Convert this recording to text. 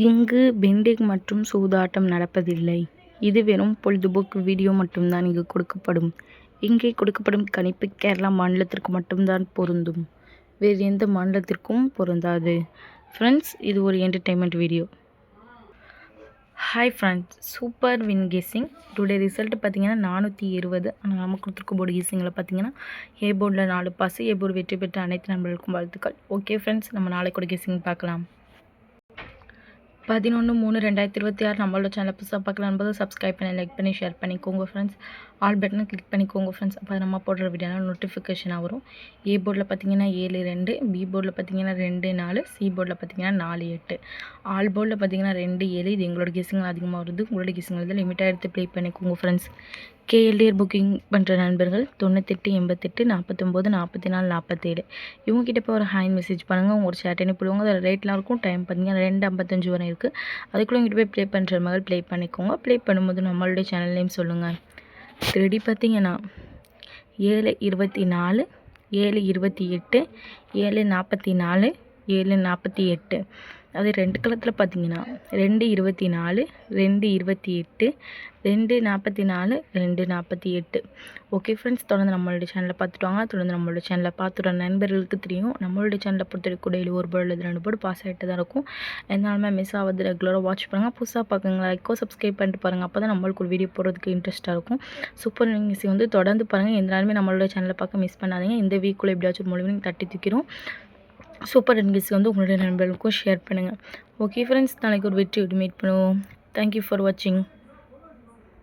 இங்கு பெண்டிங் மற்றும் சூதாட்டம் நடப்பதில்லை. இது வெறும் பொழுதுபோக்கு வீடியோ மட்டும்தான் இங்கு கொடுக்கப்படும். இங்கே கொடுக்கப்படும் கணிப்பு கேரளா மாநிலத்திற்கு மட்டும்தான் பொருந்தும். வேறு எந்த மாநிலத்திற்கும் பொருந்தாது. ஃப்ரெண்ட்ஸ், இது ஒரு entertainment video. Hi friends, super win guessing. Today result பார்த்தீங்கன்னா 420. ஆனால் நம்ம கொடுத்துருக்க போர்டு கெஸ்ஸிங்கில் பார்த்தீங்கன்னா ஏ போர்டில் 4 பாஸ். ஏ போர்டு வெற்றி பெற்ற அனைத்து நண்பர்களுக்கும் வாழ்த்துக்கள். ஓகே ஃப்ரெண்ட்ஸ், நம்ம நாளைக்கு கெஸ்ஸிங் பார்க்கலாம். 11/3/2026 நம்மளோட சேனல் புதுசாக பார்க்கலாம் என்பது சப்ஸ்கிரைப் பண்ணி, லைக் பண்ணி, ஷேர் பண்ணிக்கோங்க ஃப்ரெண்ட்ஸ். ஆல் பட்டனை கிளிக் பண்ணிக்கோங்க ஃப்ரெண்ட்ஸ். அப்போ நம்ம போடுற வீடியோனால் நோட்டிஃபிகேஷனாக வரும். ஏ போர்டில் பார்த்தீங்கன்னா 7-2, பி போர்டில் பார்த்தீங்கன்னா 2-4, சி போர்டில் பார்த்தீங்கன்னா 4-8, ஆல் போர்டில் பார்த்தீங்கன்னா 2-7. இது எங்களோட கெஸ்ஸிங்கில் அதிகமாக வருது. உங்களோட கெஸ்ஸிங்கில் தான் லிமிட்டாக எடுத்து ப்ளே பண்ணிக்கோங்க ஃப்ரெண்ட்ஸ். கேஎல்டிஆர் புக்கிங் பண்ணுற நண்பர்கள் 98 88 49 44 47 இவங்ககிட்ட இப்போ ஒரு ஹேண்ட் மெசேஜ் பண்ணுங்கள். உங்களோட சேட் பண்ணி போடுவாங்க. அதில் ரேட்லாம் இருக்கும். டைம் பார்த்தீங்கன்னா 2:55 வரை இருக்குது. அதுக்குள்ளே இங்கிட்ட போய் ப்ளே பண்ணுற மாதிரி ப்ளே பண்ணிக்கோங்க. ப்ளே பண்ணும்போது நம்மளுடைய சேனல் நேம் சொல்லுங்கள். 3D பார்த்தீங்கன்னா 7-24, 7-28, 7-44, 7-48. அது ரெண்டு களத்தில் பார்த்தீங்கன்னா 2-24, 2-28, 2-44, 2-48. ஓகே ஃப்ரெண்ட்ஸ், தொடர்ந்து நம்மளுடைய சேனலை பார்த்துட்டு வாங்க. தொடர்ந்து நம்மளோட சேனலை பார்த்துற நண்பர்களுக்கு தெரியும், நம்மளுடைய சேனலை பொறுத்தவரைக்கும் டெய்லி ஒரு போர்டு இல்லை 2 போர்டு பாஸ் ஆகிட்டு தான் இருக்கும். என்னாலுமே மிஸ் ஆகுது. ரெகுலராக வாட்ச் பண்ணுங்கள். புதுசாக பார்க்குங்க, லைக்கோ சப்ஸ்கிரைப் பண்ணிட்டு பாருங்கள். அப்போ தான் நம்மளுக்கு ஒரு வீடியோ போடுறதுக்கு இன்ட்ரெஸ்ட்டாக இருக்கும். சூப்பர் நியூஸ் வந்து தொடர்ந்து பாருங்கள். எந்த நாளுமே நம்மளோட சேனலை பார்க்க மிஸ் பண்ணாதீங்க. இந்த வீக்குள்ளே எப்படியாச்சும் மூலியமாக நீங்கள் தட்டி தூக்கிறோம். சூப்பர் நியூஸ் வந்து உங்களுடைய நண்பர்களுக்கும் ஷேர் பண்ணுங்கள். ஓகே ஃப்ரெண்ட்ஸ், நாளைக்கு ஒரு வெற்றி மீட் பண்ணுவோம். தேங்க்யூ ஃபார் வாட்சிங்.